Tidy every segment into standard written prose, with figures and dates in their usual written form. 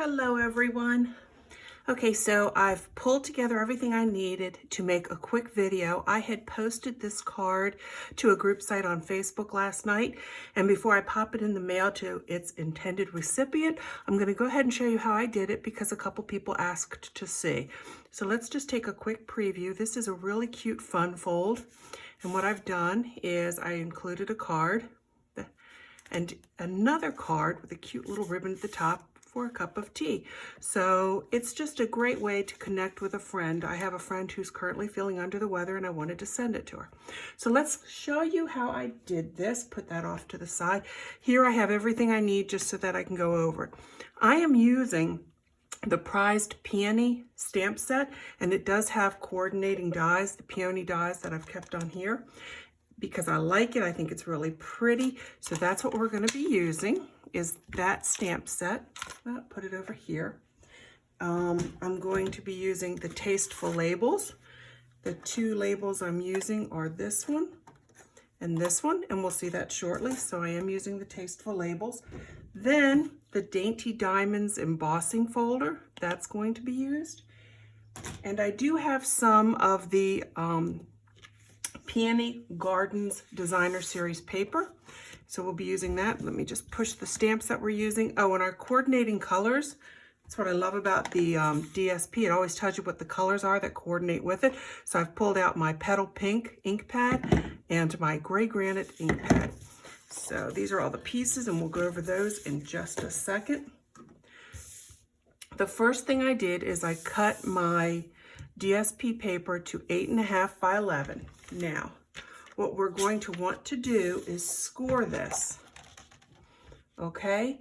Hello everyone. Okay, so I've pulled together everything I needed to make a quick video. I had posted this card to a group site on Facebook last night, and before I pop it in the mail to its intended recipient, I'm going to go ahead and show you how I did it because a couple people asked to see. So let's just take a quick preview. This is a really cute fun fold, and what I've done is I included a card and another card with a cute little ribbon at the top for a cup of tea. So it's just a great way to connect with a friend. I have a friend who's currently feeling under the weather and I wanted to send it to her. So let's show you how I did this. Put that off to the side. Here I have everything I need just so that I can go over it. I am using the Prized Peony stamp set, and it does have coordinating dies, the peony dies that I've kept on here because I like it. I think it's really pretty. So that's what we're going to be using, is that stamp set. I'll put it over here. I'm going to be using the Tasteful Labels. The two labels I'm using are this one, and we'll see that shortly. So I am using the Tasteful Labels. Then the Dainty Diamonds embossing folder, that's going to be used. And I do have some of the Peony Garden Designer Series paper. So we'll be using that. Let me just push the stamps that we're using. Oh, and our coordinating colors. That's what I love about the DSP. It always tells you what the colors are that coordinate with it. So I've pulled out my Petal Pink ink pad and my gray Granite ink pad. So these are all the pieces, and we'll go over those in just a second. The first thing I did is I cut my DSP paper to 8.5 by 11. Now, what we're going to want to do is score this, okay?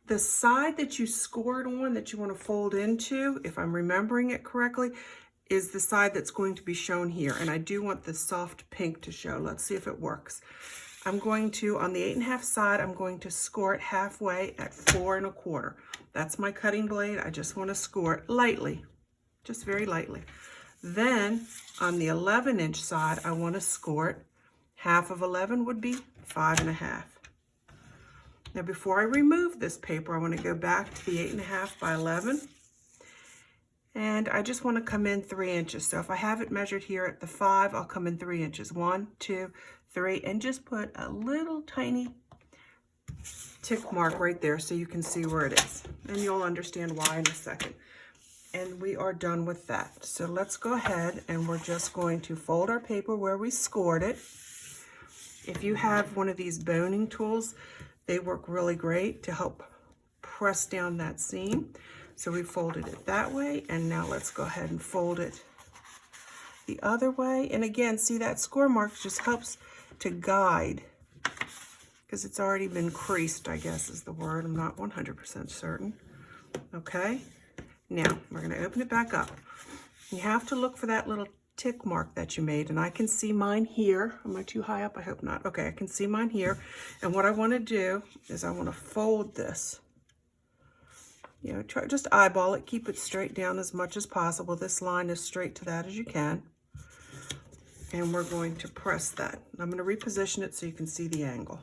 The side that you scored on, that you want to fold into, if I'm remembering it correctly, is the side that's going to be shown here. And I do want the soft pink to show. Let's see if it works. I'm going to, on the 8.5 side, I'm going to score it halfway at 4 1/4. That's my cutting blade. I just want to score it lightly, just very lightly. Then on the 11-inch side, I want to score it. Half of 11 would be 5 1/2. Now before I remove this paper, I want to go back to the 8.5 by 11. And I just want to come in 3 inches. So if I have it measured here at the 5, I'll come in 3 inches. 1, 2, 3, and just put a little tiny tick mark right there so you can see where it is. And you'll understand why in a second. And we are done with that. So let's go ahead and we're just going to fold our paper where we scored it. If you have one of these boning tools, they work really great to help press down that seam. So we folded it that way, and now let's go ahead and fold it the other way. And again, see, that score mark just helps to guide because it's already been creased, I guess is the word. I'm not 100% certain. Okay. Now, we're going to open it back up. You have to look for that little tick mark that you made, and I can see mine here. Am I too high up? I hope not. Okay, I can see mine here. And what I want to do is I want to fold this. You know, try, just eyeball it. Keep it straight down as much as possible. This line is straight to that as you can. And we're going to press that. I'm going to reposition it so you can see the angle.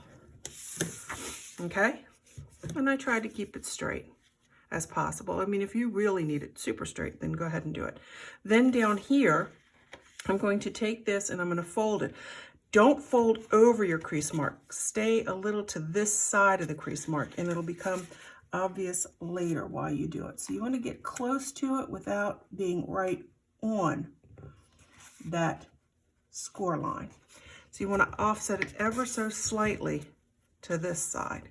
Okay? And I tried to keep it straight as possible. I mean, if you really need it super straight, then go ahead and do it. Then down here, I'm going to take this and I'm going to fold it. Don't fold over your crease mark. Stay a little to this side of the crease mark, and it'll become obvious later while you do it. So you want to get close to it without being right on that score line. So you want to offset it ever so slightly to this side.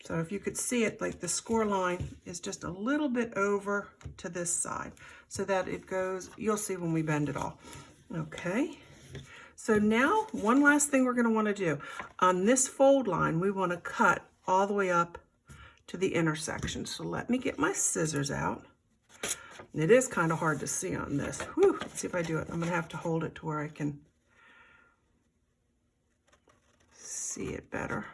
So if you could see it, like the score line is just a little bit over to this side so that it goes, you'll see when we bend it all. Okay. So now one last thing we're going to want to do. On this fold line, we want to cut all the way up to the intersection. So let me get my scissors out. And it is kind of hard to see on this. Whew, let's see if I do it. I'm going to have to hold it to where I can see it better.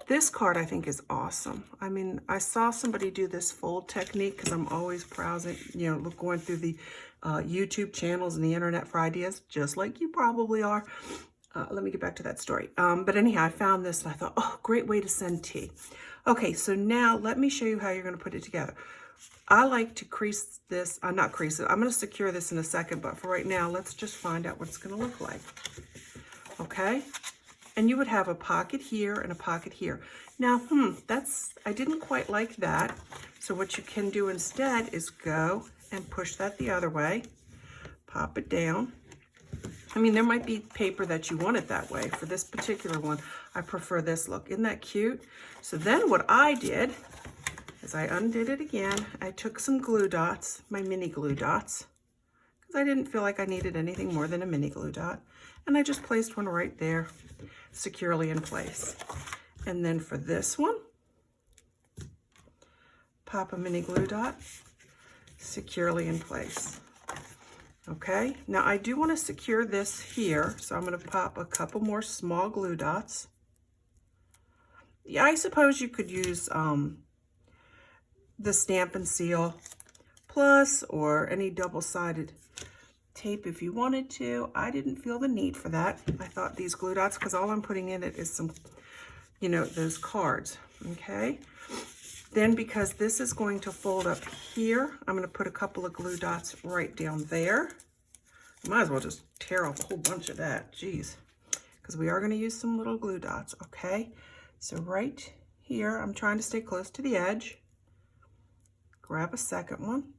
This card I think is awesome. I mean, I saw somebody do this fold technique because I'm always browsing, you know, going through the YouTube channels and the internet for ideas, just like you probably are. Let me get back to that story. But anyhow, I found this and I thought, oh, great way to send tea. Okay, so now let me show you how you're going to put it together. I like to crease this, not crease it, I'm going to secure this in a second, but for right now, let's just find out what it's going to look like. Okay, and you would have a pocket here and a pocket here. Now, I didn't quite like that. So what you can do instead is go and push that the other way, pop it down. I mean, there might be paper that you want it that way. For this particular one, I prefer this look. Isn't that cute? So then what I did is I undid it again. I took some glue dots, my mini glue dots, because I didn't feel like I needed anything more than a mini glue dot. And I just placed one right there, securely in place. And then for this one, pop a mini glue dot, securely in place. Okay, now I do want to secure this here, so I'm going to pop a couple more small glue dots. Yeah, I suppose you could use the Stampin' Seal Plus or any double-sided tape if you wanted to. I didn't feel the need for that. I thought these glue dots, because all I'm putting in it is some, you know, those cards. Okay, then because this is going to fold up here, I'm going to put a couple of glue dots right down there. Might as well just tear off a whole bunch of that, geez, because we are going to use some little glue dots. Okay, so right here, I'm trying to stay close to the edge. Grab a second one,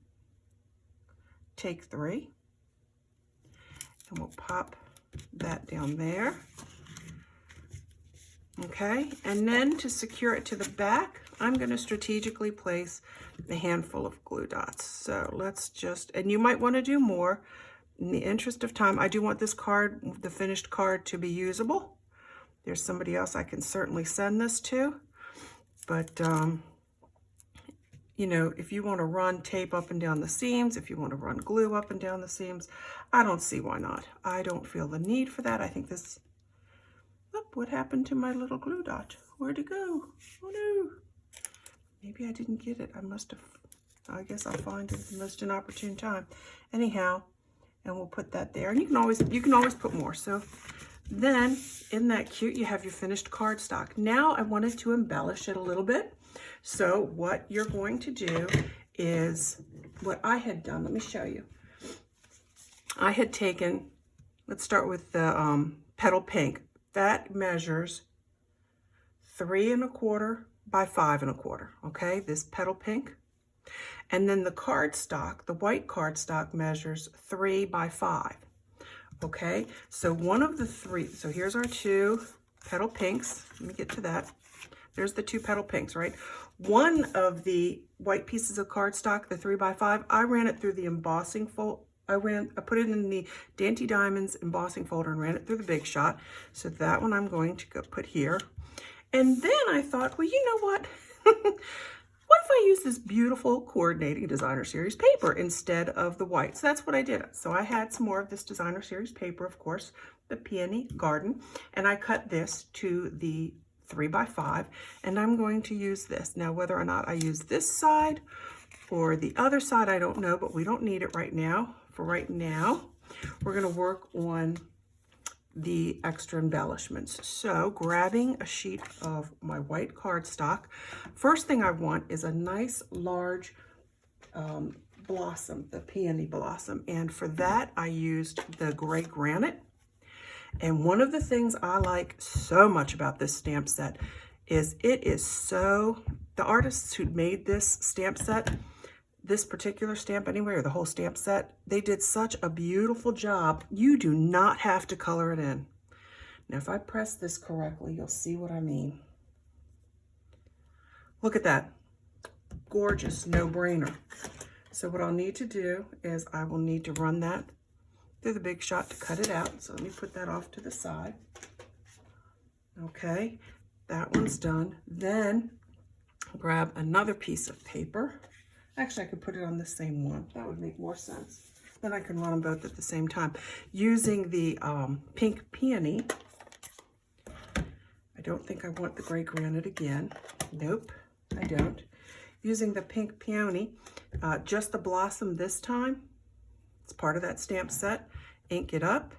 take 3, and we'll pop that down there. Okay, and then to secure it to the back, I'm going to strategically place a handful of glue dots. So let's just, and you might want to do more. In the interest of time, I do want this card, the finished card, to be usable. There's somebody else I can certainly send this to. But, you know, if you want to run tape up and down the seams, if you want to run glue up and down the seams, I don't see why not. I don't feel the need for that. I think this, oh, what happened to my little glue dot? Where'd it go? Oh no. Maybe I didn't get it. I must have, I guess I'll find it at the most inopportune time. Anyhow, and we'll put that there. And you can always put more. So then, isn't that cute? You have your finished cardstock. Now I wanted to embellish it a little bit. So what you're going to do is what I had done. Let me show you. I had taken, let's start with the Petal Pink. That measures 3 1/4 by 5 1/4. Okay, this Petal Pink. And then the cardstock, the white cardstock, measures 3 by 5. Okay, so one of the 3, so here's our 2 Petal Pinks. Let me get to that. There's the 2 Petal Pinks, right? One of the white pieces of cardstock, the 3 by 5, I ran it through the embossing fold. I put it in the Dainty Diamonds embossing folder and ran it through the Big Shot. So that one I'm going to go put here. And then I thought, well, you know what? What if I use this beautiful coordinating designer series paper instead of the white? So that's what I did. So I had some more of this designer series paper, of course, the Peony Garden, and I cut this to the 3 by 5, and I'm going to use this. Now, whether or not I use this side or the other side, I don't know, but we don't need it right now. For right now, we're going to work on the extra embellishments. So grabbing a sheet of my white cardstock, first thing I want is a nice large blossom, the peony blossom. And for that, I used the gray granite. And one of the things I like so much about this stamp set is it is so, the artists who made this stamp set, this particular stamp anyway, or the whole stamp set, they did such a beautiful job. You do not have to color it in. Now, if I press this correctly, you'll see what I mean. Look at that. Gorgeous, no-brainer. So what I'll need to do is I will need to run that through the Big Shot to cut it out. So let me put that off to the side. Okay, that one's done. Then grab another piece of paper. Actually, I could put it on the same one. That would make more sense. Then I can run them both at the same time. Using the pink peony. I don't think I want the gray granite again. Nope, I don't. Using the pink peony, just the blossom this time. It's part of that stamp set. Ink it up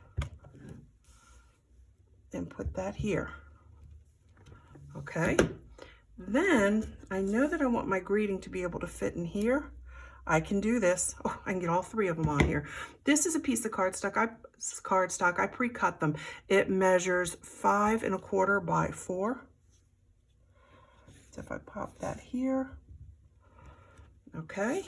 and put that here. Okay. Then I know that I want my greeting to be able to fit in here. I can do this. Oh, I can get all 3 of them on here. This is a piece of cardstock. I pre-cut them. It measures 5 1/4 by 4. So if I pop that here, okay.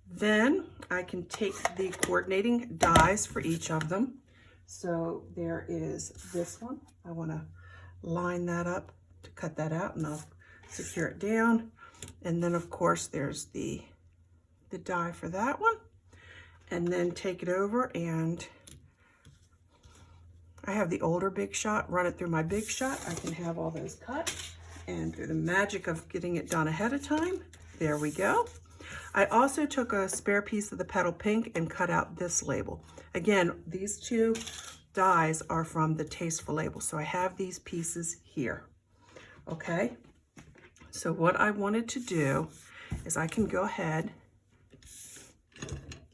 Then I can take the coordinating dies for each of them. So there is this one. I want to line that up to cut that out, and I'll secure it down. And then of course there's the die for that one. And then take it over, and I have the older Big Shot, run it through my Big Shot. I can have all those cut, and through the magic of getting it done ahead of time, there we go. I also took a spare piece of the Petal Pink and cut out this label. Again, these 2 dies are from the Tasteful Labels, so I have these pieces here. Okay, so what I wanted to do is I can go ahead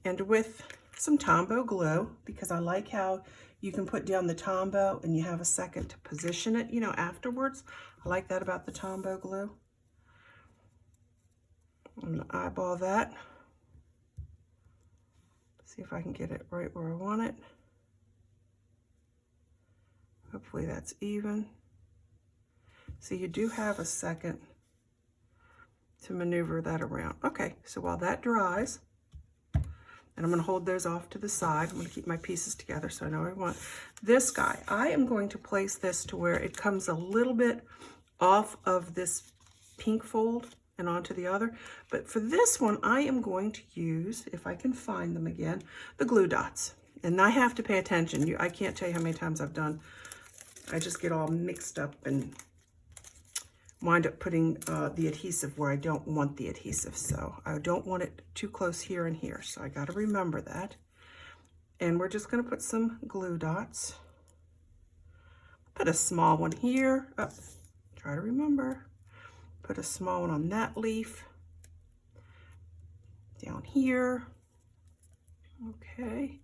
and with some Tombow glue, because I like how you can put down the Tombow and you have a second to position it, you know, afterwards. I like that about the Tombow glue. I'm going to eyeball that. See if I can get it right where I want it. Hopefully that's even. So you do have a second to maneuver that around. Okay, so while that dries, and I'm going to hold those off to the side. I'm going to keep my pieces together so I know what I want. This guy, I am going to place this to where it comes a little bit off of this pink fold and onto the other. But for this one, I am going to use, if I can find them again, the glue dots. And I have to pay attention. I can't tell you how many times I've done. I just get all mixed up and wind up putting the adhesive where I don't want the adhesive. So I don't want it too close here and here. So I got to remember that. And we're just going to put some glue dots. Put a small one here. Oh, try to remember. Put a small one on that leaf. Down here. Okay.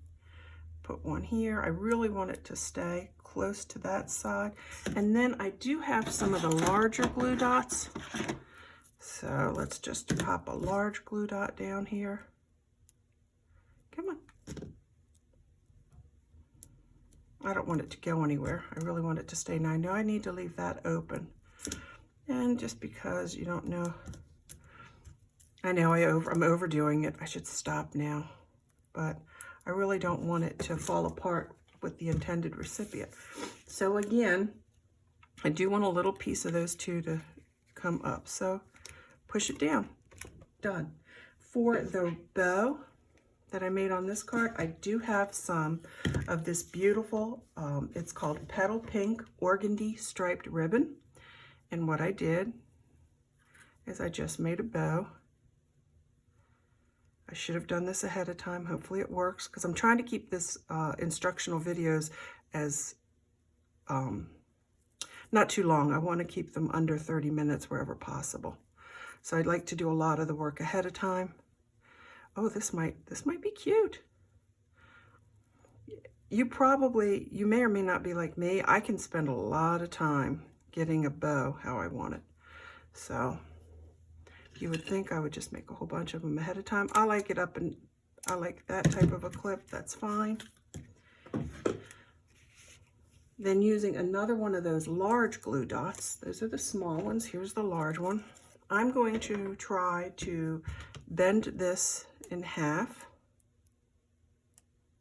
Put one here. I really want it to stay close to that side. And then I do have some of the larger glue dots. So let's just pop a large glue dot down here. Come on. I don't want it to go anywhere. I really want it to stay. Now I know I need to leave that open. And just because you don't know, I know I'm overdoing it. I should stop now. But I really don't want it to fall apart with the intended recipient. So again, I do want a little piece of those 2 to come up. So push it down. Done. For the bow that I made on this card, I do have some of this beautiful, it's called Petal Pink Organdy striped ribbon. And what I did is I just made a bow. I should have done this ahead of time. Hopefully it works, because I'm trying to keep this instructional videos as not too long. I want to keep them under 30 minutes wherever possible. So I'd like to do a lot of the work ahead of time. Oh, this might be cute. You may or may not be like me. I can spend a lot of time getting a bow how I want it. So you would think I would just make a whole bunch of them ahead of time. I like it up, and I like that type of a clip. That's fine. Then using another one of those large glue dots, those are the small ones. Here's the large one. I'm going to try to bend this in half.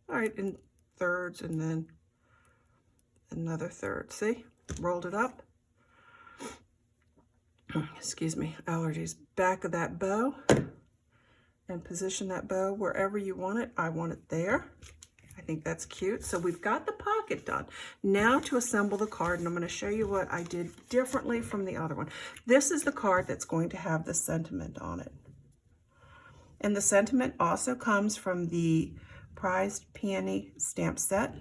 All right, in thirds, and then another third. See? Rolled it up. Excuse me, allergies. Back of that bow, and position that bow wherever you want it. I want it there. I think that's cute. So we've got the pocket done. Now to assemble the card, and I'm going to show you what I did differently from the other one. This is the card that's going to have the sentiment on it. And the sentiment also comes from the Prized Peony stamp set,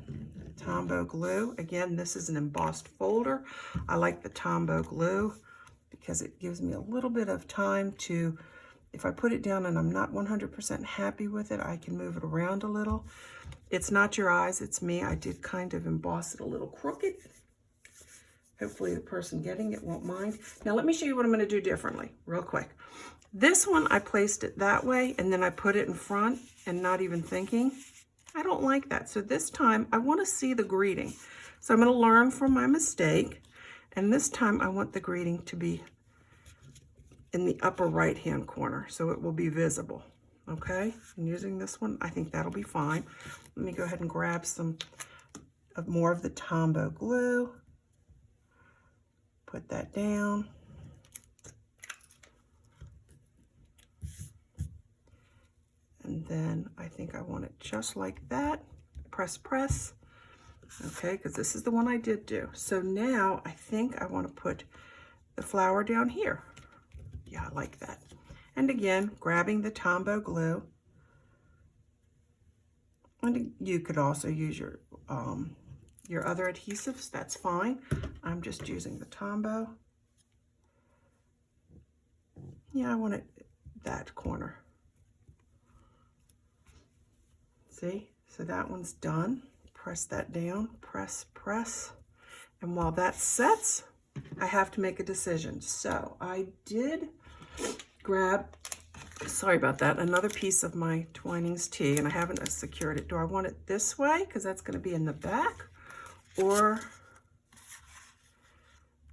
Tombow glue. Again, this is an embossed folder. I like the Tombow glue because it gives me a little bit of time to, if I put it down and I'm not 100% happy with it, I can move it around a little. It's not your eyes, it's me. I did kind of emboss it a little crooked. Hopefully the person getting it won't mind. Now let me show you what I'm going to do differently real quick. This one, I placed it that way and then I put it in front and not even thinking. I don't like that. So this time I want to see the greeting. So I'm going to learn from my mistake. And this time I want the greeting to be in the upper right hand corner so it will be visible. Okay, I'm using this one. I think that'll be fine. Let me go ahead and grab some more of the Tombow glue. Put that down. And then I think I want it just like that. Press, press. Okay, because this is the one I did do. So now I think I want to put the flower down here. Yeah, I like that. And again, grabbing the Tombow glue. And you could also use your other adhesives, that's fine. I'm just using the Tombow. Yeah, I want it that corner. See, so that one's done. Press that down, press, press. And while that sets, I have to make a decision. So I did grab, sorry about that, another piece of my Twinings tea, and I haven't secured it. Do I want it this way? Because that's going to be in the back, or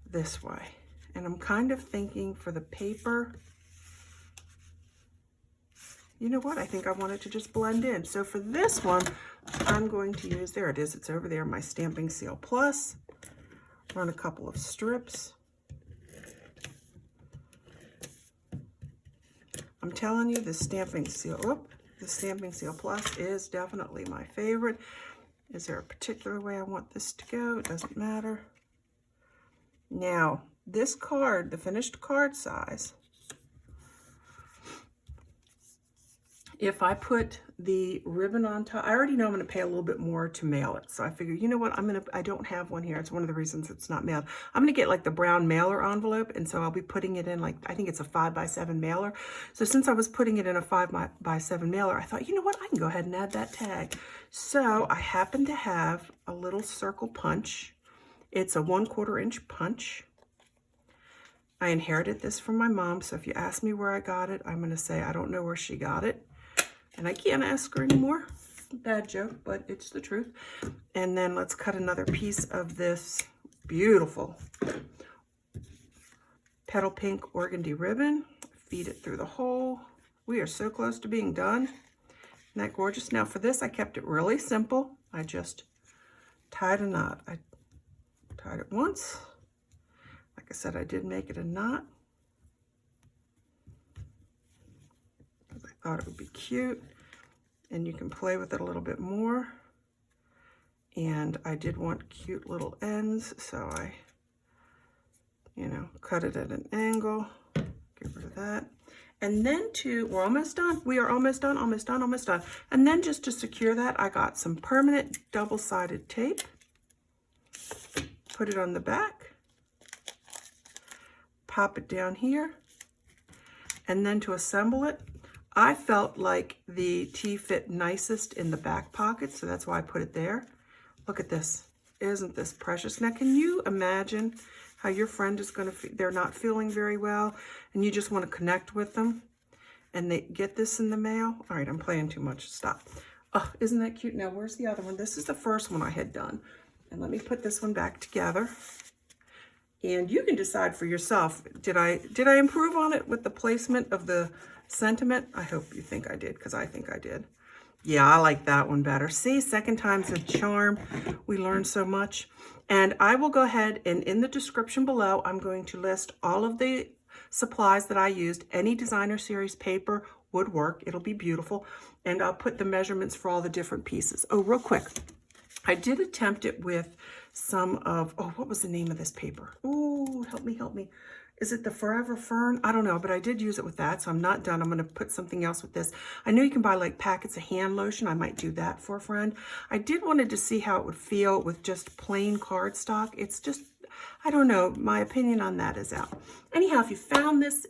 this way? And I'm kind of thinking for the paper, you know what? I think I want it to just blend in. So for this one, I'm going to use, there it is, it's over there, my Stamping Seal Plus. Run a couple of strips. I'm telling you, the Stamping Seal Plus is definitely my favorite. Is there a particular way I want this to go? It doesn't matter. Now, this card, the finished card size, if I put the ribbon on top, I already know I'm going to pay a little bit more to mail it. So I figure, you know what, I don't have one here. It's one of the reasons it's not mailed. I'm going to get like the brown mailer envelope. And so I'll be putting it in like, I think it's a 5x7 mailer. So since I was putting it in a 5x7 mailer, I thought, you know what, I can go ahead and add that tag. So I happen to have a little circle punch. It's a 1/4 inch punch. I inherited this from my mom. So if you ask me where I got it, I'm going to say, I don't know where she got it. And I can't ask her anymore. Bad joke, but it's the truth. And then let's cut another piece of this beautiful Petal Pink Organdy ribbon. Feed it through the hole. We are so close to being done. Isn't that gorgeous? Now for this, I kept it really simple. I just tied a knot. I tied it once. Like I said, I did make it a knot. I thought it would be cute, and you can play with it a little bit more. And I did want cute little ends, so I, cut it at an angle. Get rid of that. And then we're almost done. We are almost done, almost done, almost done. And then just to secure that, I got some permanent double-sided tape. Put it on the back. Pop it down here. And then to assemble it, I felt like the tea fit nicest in the back pocket, so that's why I put it there. Look at this. Isn't this precious? Now, can you imagine how your friend is going to feel? They're not feeling very well, and you just want to connect with them, and they get this in the mail? All right, I'm playing too much. Stop. Oh, isn't that cute? Now, where's the other one? This is the first one I had done. And let me put this one back together. And you can decide for yourself. Did I improve on it with the placement of the sentiment? I hope you think I did, because I think I did. Yeah, I like that one better. See, second time's a charm. We learn so much. And I will go ahead and in the description below, I'm going to list all of the supplies that I used. Any designer series paper would work. It'll be beautiful. And I'll put the measurements for all the different pieces. Oh, real quick. I did attempt it with some of, what was the name of this paper? Oh, help me, help me. Is it the Forever Fern? I don't know, but I did use it with that, so I'm not done. I'm going to put something else with this. I know you can buy like packets of hand lotion. I might do that for a friend. I did wanted to see how it would feel with just plain cardstock. It's just, I don't know. My opinion on that is out. Anyhow, if you found this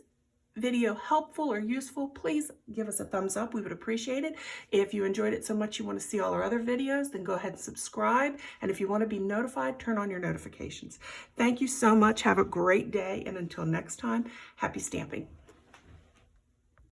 video helpful or useful, please give us a thumbs up. We would appreciate it. If you enjoyed it so much you want to see all our other videos, then go ahead and subscribe. And if you want to be notified, turn on your notifications. Thank you so much. Have a great day. And until next time, happy stamping.